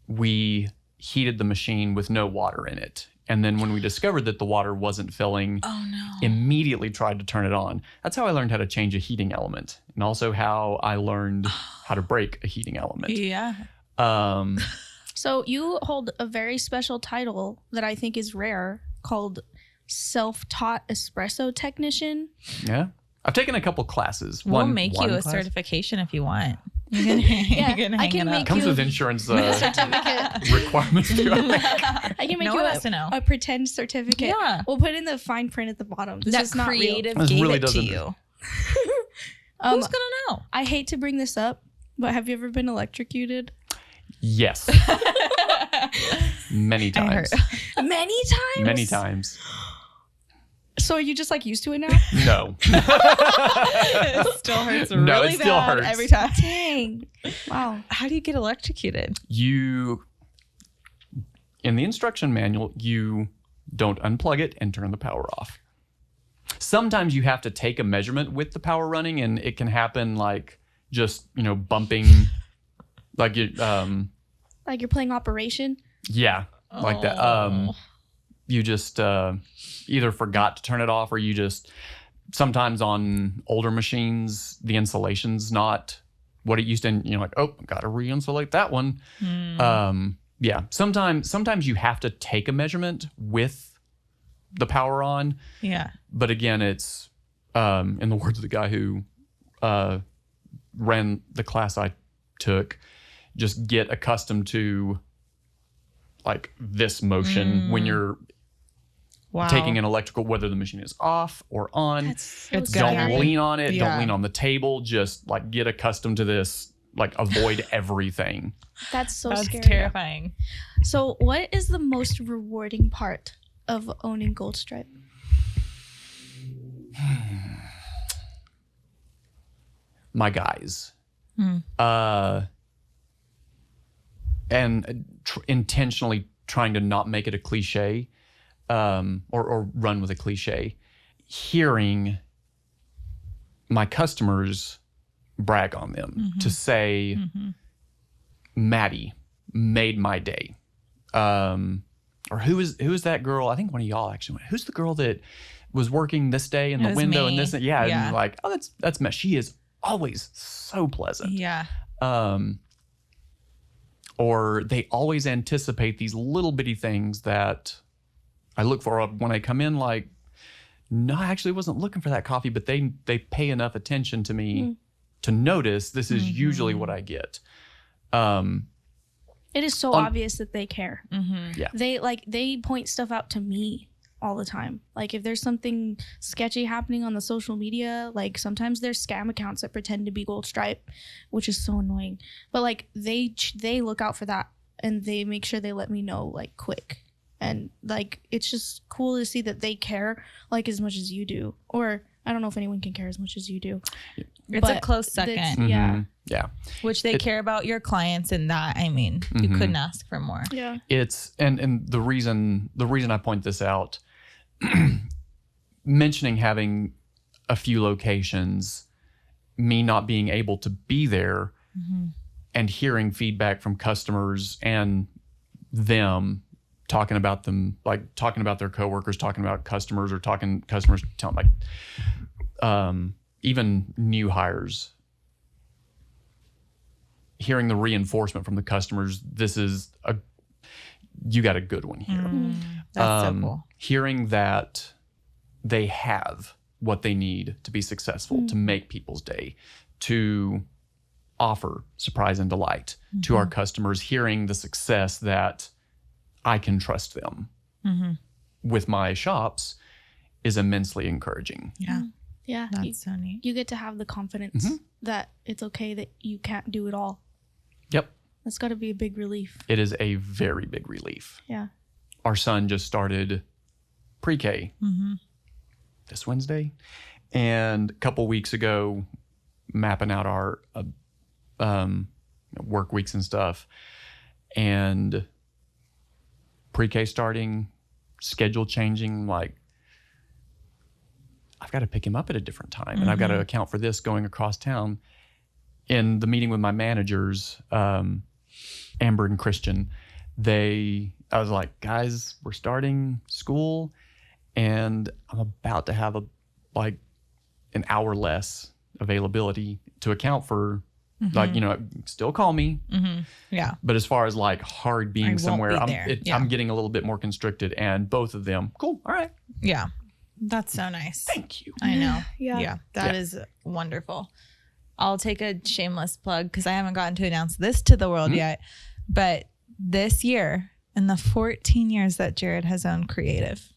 we heated the machine with no water in it. And then when we discovered that the water wasn't filling, immediately tried to turn it on. That's how I learned how to change a heating element, and also how I learned how to break a heating element. Yeah. So you hold a very special title that I think is rare called self-taught espresso technician. Yeah. I've taken a couple classes. We'll One make you a class. certification if you want. You can, Yeah, you can I hang can it make up. Comes you with insurance certificate. requirements. I can make No you one has to know. a pretend certificate. Yeah. We'll put in the fine print at the bottom. This That is not real. creative This gave really it to doesn't- you. Who's gonna know? I hate to bring this up, but have you ever been electrocuted? Yes. Many times. Many times? Many times. So are you just like used to it now? No. It still hurts really No, it still bad hurts. every time. Dang. Wow. How do you get electrocuted? In the instruction manual, you don't unplug it and turn the power off. Sometimes you have to take a measurement with the power running, and it can happen like just, bumping, like you, Like you're playing Operation? yeah, like that. You just either forgot to turn it off, or you just, sometimes on older machines, the insulation's not what it used to, and you're like, oh, gotta re-insulate that one. Yeah, sometimes you have to take a measurement with the power on. Yeah. But again, it's in the words of the guy who ran the class I took, just get accustomed to like this motion when you're taking an electrical, whether the machine is off or on. That's so It's Don't scary. lean on it. Yeah. Don't lean on the table. Just like get accustomed to this. Like avoid everything. That's so That's scary. terrifying. So what is the most rewarding part of owning Gold Stripe? My guys. And intentionally trying to not make it a cliche, or run with a cliche. Hearing my customers brag on them to say, Maddie made my day. Or who is that girl? I think one of y'all actually went, who's the girl that was working this day in It the was window me. and this? Yeah. Yeah. And like, oh, that's Matt. She is always so pleasant. Yeah. Or they always anticipate these little bitty things that I look for when I come in. Like, no, I actually wasn't looking for that coffee, but they pay enough attention to me to notice this is usually what I get. It is so obvious that they care. Yeah. They point stuff out to me all the time. Like if there's something sketchy happening on the social media, like sometimes there's scam accounts that pretend to be Gold Stripe, which is so annoying. But like they look out for that and they make sure they let me know like quick. And like it's just cool to see that they care like as much as you do. Or I don't know if anyone can care as much as you do. It's a But close that's- second. Yeah. Yeah. Which they care about your clients, and that, I mean, you couldn't ask for more. Yeah. It's and the reason I point this out, mentioning having a few locations, me not being able to be there, and hearing feedback from customers and them talking about them, like talking about their coworkers, talking about customers, or customers telling like even new hires. Hearing the reinforcement from the customers, you got a good one here. That's so cool. Hearing that they have what they need to be successful, to make people's day, to offer surprise and delight to our customers, hearing the success that I can trust them with my shops is immensely encouraging. Yeah. Yeah. That's so neat. You get to have the confidence that it's okay that you can't do it all. Yep. That's got to be a big relief. It is a very big relief. Yeah. Our son just started pre-K this Wednesday. And a couple weeks ago, mapping out our work weeks and stuff. And pre-K starting, schedule changing, like, I've got to pick him up at a different time, and I've got to account for this going across town. In the meeting with my managers, Amber and Christian, I was like, guys, we're starting school, and I'm about to have an hour less availability to account for, still call me. Yeah. But as far as like hard I being won't somewhere, be there. Yeah. I'm getting a little bit more constricted, and both of them, cool, all right, Yeah. That's so nice. thank you. I know. Yeah. That is wonderful. I'll take a shameless plug because I haven't gotten to announce this to the world yet. But this year, in the 14 years that Jared has owned Creative,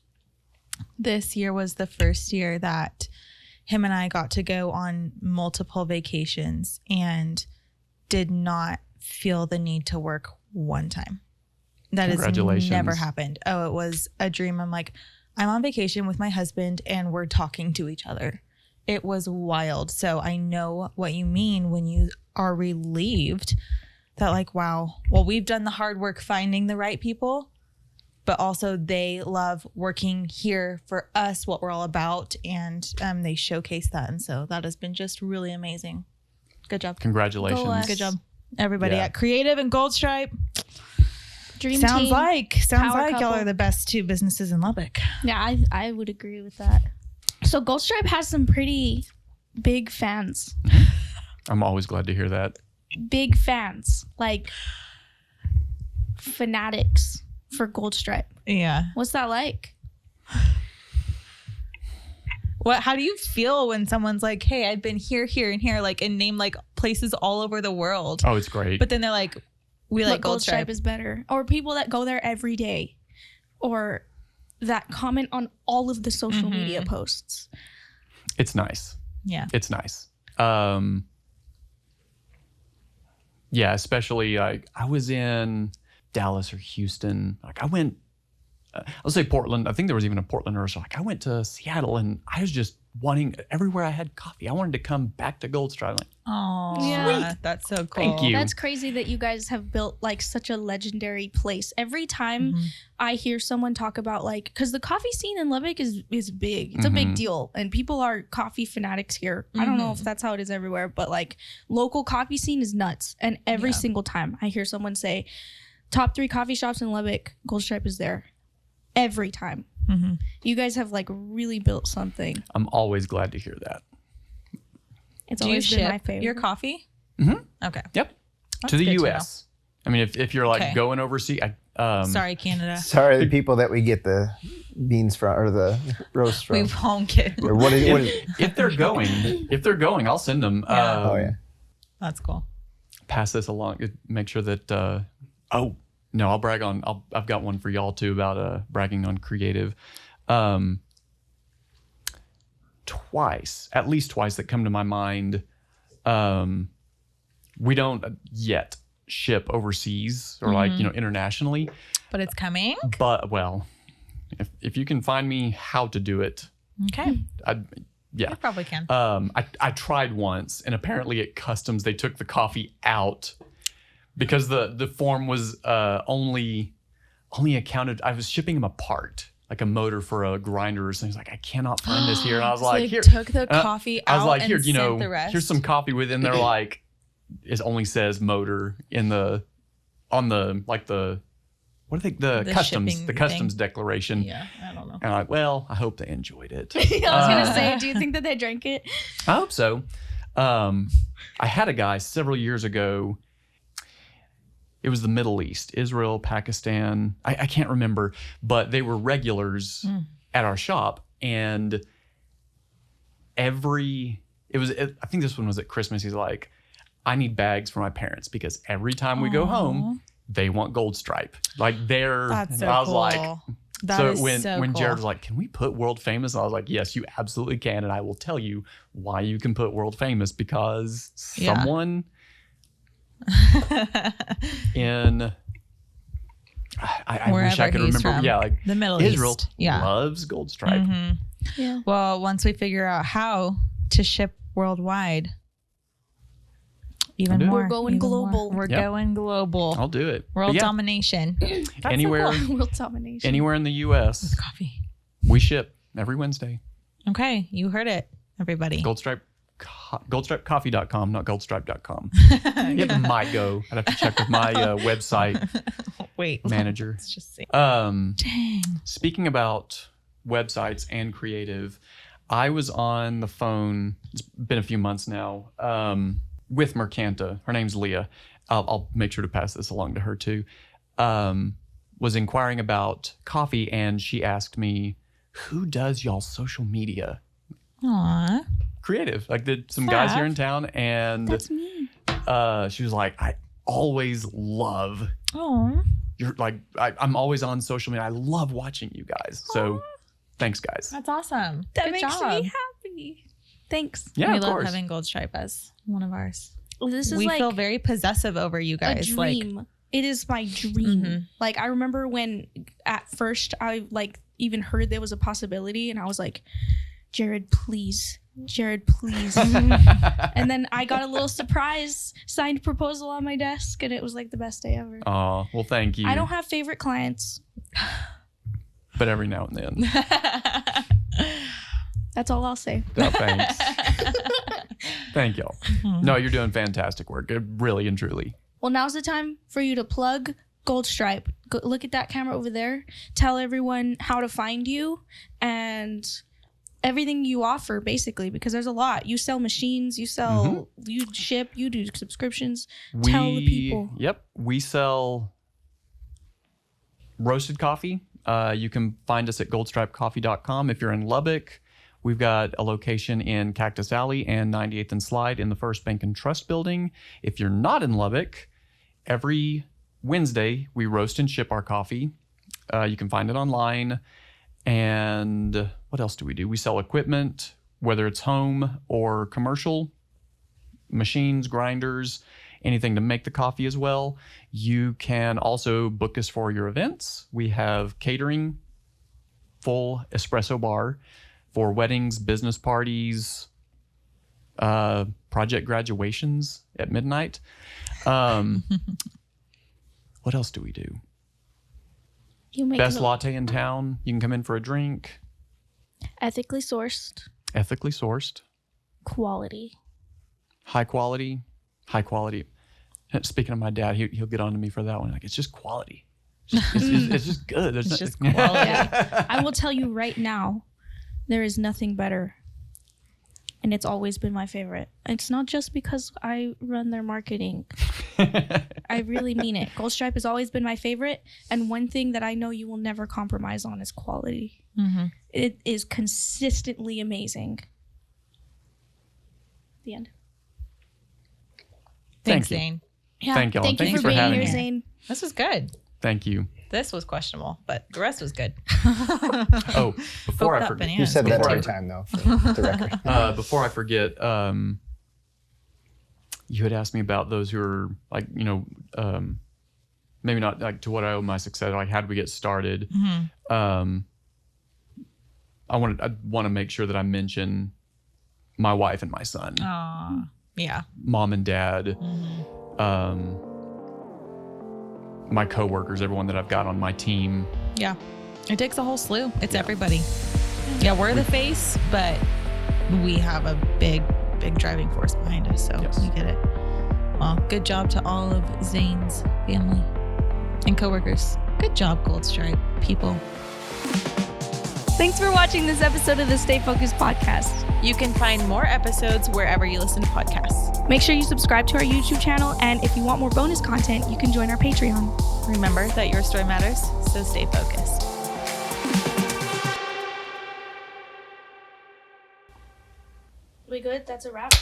this year was the first year that him and I got to go on multiple vacations and did not feel the need to work one time. That has never happened. Oh, it was a dream. I'm like, I'm on vacation with my husband and we're talking to each other. It was wild. So I know what you mean when you are relieved that like, wow, well, we've done the hard work finding the right people, but also they love working here for us, what we're all about. And they showcase that. And so that has been just really amazing. Good job. Congratulations. Good job. Everybody at Creative and Gold Stripe. Dream Sounds team. like Power y'all couple. are the best two businesses in Lubbock. Yeah, I would agree with that. So Gold Stripe has some pretty big fans. I'm always glad to hear that. Big fans. Like fanatics for Gold Stripe. Yeah. What's that like? How do you feel when someone's like, hey, I've been here, here, and here, like, and name like places all over the world? Oh, it's great. But then they're like, we like Gold Stripe is better. Or people that go there every day. Or that comment on all of the social media posts. It's nice. Yeah. It's nice. Yeah, especially I was in Dallas or Houston. Like I went, I'll say Portland. I think there was even a Portland or so. Like I went to Seattle and I was just wanting everywhere I had coffee. I wanted to come back to Gold Stripe. Like, oh, yeah, that's so cool. Thank you. That's crazy that you guys have built like such a legendary place. Every time I hear someone talk about like, because the coffee scene in Lubbock is big. It's a big deal, and people are coffee fanatics here. I don't know if that's how it is everywhere, but like local coffee scene is nuts. And every single time I hear someone say, top 3 coffee shops in Lubbock, Gold Stripe is there. Every time. You guys have like really built something. I'm always glad to hear that. It's Do you always been my ship favorite. your coffee? Okay. Yep. That's to the good to U.S. I mean, if you're like going overseas, Sorry, Canada. Sorry, the people that we get the beans from or the roast from. We won't get. Or what is if they're going, I'll send them. Yeah. oh yeah. That's cool. Pass this along. Make sure that. No, I'll brag on. I've got one for y'all too about bragging on creative. At least twice that come to my mind. We don't yet ship overseas or like internationally, But it's coming. but well, if you can find me how to do it, Okay. yeah. You probably can. I tried once, and apparently at customs they took the coffee out because the form was only accounted. I was shipping them a part, like a motor for a grinder or something. He's like, I cannot find this here, and I was So like, they here. took the coffee out. I was like, here, and sent the rest. here's some coffee within there. Like, it only says motor on the what do they The customs shipping thing. declaration. Yeah, I don't know. And I'm like, well, I hope they enjoyed it. I was gonna say, do you think that they drank it? I hope so. I had a guy several years ago. It was the Middle East, Israel, Pakistan. I can't remember, but they were regulars at our shop, and I think this one was at Christmas. He's like, I need bags for my parents because every time we go home, they want Gold Stripe. Like That's so I was cool. like, That so is when so cool. Jared was like, can we put World Famous? I was like, yes, you absolutely can. And I will tell you why you can put World Famous because someone in, I wish I could he's remember. from, Yeah, like the Middle Israel East. Yeah. loves Gold Stripe. Yeah. Well, once we figure out how to ship worldwide, even do it. more. We're going even more. global. We're Yep. going global. I'll do it. World But yeah, domination. That's so anywhere, cool. World domination. anywhere in the U.S., Coffee. we ship every Wednesday. Okay, you heard it, everybody. Goldstripecoffee.com, not goldstripe.com. It might go. I'd have to check with my website Wait, manager. let's just see. Dang. Dang. Speaking about websites and creative, I was on the phone, it's been a few months now, with Mercanta. Her name's Leah. I'll make sure to pass this along to her too. Was inquiring about coffee, and she asked me, who does y'all's social media? Aw. Creative. Like some guys here in Fab. town, and That's me. she was like, I always love Oh. you're like I'm always on social media. I love watching you guys. So thanks guys. That's awesome. That Good makes job. me happy. Thanks. Yeah, we of love course. having Gold Stripe as one of ours. This is We like feel very possessive over you a guys. Like, dream. It is my dream. Mhm. Like, I remember when at first I like even heard there was a possibility, and I was like, Jared, please. And then I got a little surprise signed proposal on my desk, and it was like the best day ever. Oh, well, thank you. I don't have favorite clients. But every now and then. That's all I'll say. No, thanks. Thank y'all. No, you're doing fantastic work. Really and truly. Well, now's the time for you to plug Gold Stripe. Go, look at that camera over there. Tell everyone how to find you and everything you offer, basically, because there's a lot. You sell machines, you sell, you ship, you do subscriptions. Tell the people. Yep. We sell roasted coffee. You can find us at goldstripecoffee.com. If you're in Lubbock, we've got a location in Cactus Alley and 98th and Slide in the First Bank and Trust building. If you're not in Lubbock, every Wednesday we roast and ship our coffee. You can find it online. And what else do we do? We sell equipment, whether it's home or commercial, machines, grinders, anything to make the coffee as well. You can also book us for your events. We have catering, full espresso bar for weddings, business parties, project graduations at midnight. What else do we do? You make Best latte in town. You can come in for a drink. ethically sourced Ethically sourced. quality. High quality. Speaking of my dad, he'll get on to me for that one. Like, it's just quality. It's just good. It's just quality. Yeah. I will tell you right now, there is nothing better. And it's always been my favorite. It's not just because I run their marketing. I really mean it. Gold Stripe has always been my favorite. And one thing that I know you will never compromise on is quality. Mm-hmm. It is consistently amazing. The end. Thanks, you. Zane. Yeah. Thank y'all. Thank you Thanks for for being having here, me. Zane. This was good. Thank you. This was questionable, but the rest was good. Oh, before Oaked I up forget, bananas. You said that Before every I- time, though, for the record. before I forget, you had asked me about those who are like, maybe not like to what I owe my success. Like, how did we get started? Mm-hmm. I want to make sure that I mention my wife and my son, Aw, yeah. mom and dad, my coworkers, everyone that I've got on my team. Yeah. It takes a whole slew. It's everybody. Yeah, we're the face, but we have a big driving force behind us. So Yes. we get it. Well, good job to all of Zane's family and coworkers. Good job, Gold Stripe people. Thanks for watching this episode of the Stay Focused podcast. You can find more episodes wherever you listen to podcasts. Make sure you subscribe to our YouTube channel, and if you want more bonus content, you can join our Patreon. Remember that your story matters, so stay focused. We good? That's a wrap?